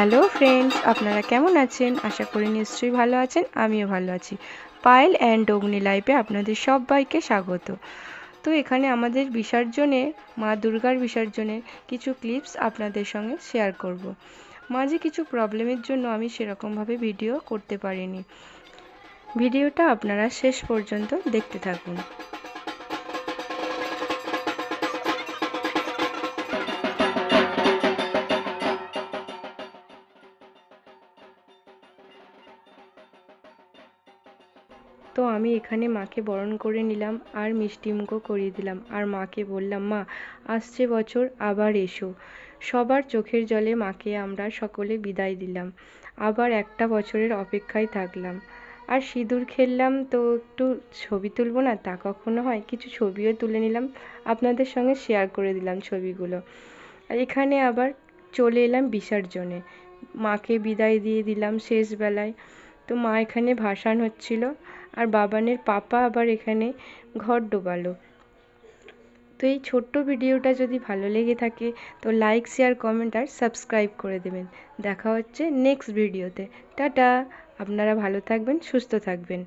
Hello friends, আপনারা কেমন আছেন? আশা করি নিশ্চয়ই ভালো আছেন। আমিও ভালো আছি। পায়েল অ্যান্ড অগ্নি লাইফে আপনাদের সবাইকে স্বাগত। তো এখানে আমাদের বিসর্জনে, মা দুর্গার বিসর্জনের কিছু ক্লিপস আপনাদের সঙ্গে শেয়ার করব। মাঝে কিছু প্রবলেমের জন্য আমি সেরকমভাবে ভিডিও করতে পারিনি। ভিডিওটা আপনারা শেষ পর্যন্ত দেখতে থাকুন। তো আমি এখানে মাকে বরণ করে নিলাম আর মিষ্টিমুখও করিয়ে দিলাম, আর মাকে বললাম, মা আসছে বছর আবার এসো। সবার চোখের জলে মাকে আমরা সকলে বিদায় দিলাম, আবার একটা বছরের অপেক্ষায় থাকলাম। আর সিঁদুর খেললাম, তো একটু ছবি তুলবো না, তা কখনো হয়? কিছু ছবিও তুলে নিলাম, আপনাদের সঙ্গে শেয়ার করে দিলাম ছবিগুলো। আর এখানে আবার চলে এলাম বিসর্জনে, মাকে বিদায় দিয়ে দিলাম শেষ বেলায়। তো মা এখানে ভাসান হচ্ছিল, আর বাবানের পাপা আবার এখানে ঘর ডোবালো। তো এই ছোট্ট ভিডিওটা যদি ভালো লেগে থাকে তো লাইক, শেয়ার, কমেন্ট আর সাবস্ক্রাইব করে দেবেন। দেখা হচ্ছে নেক্সট ভিডিওতে। টাটা। আপনারা ভালো থাকবেন, সুস্থ থাকবেন।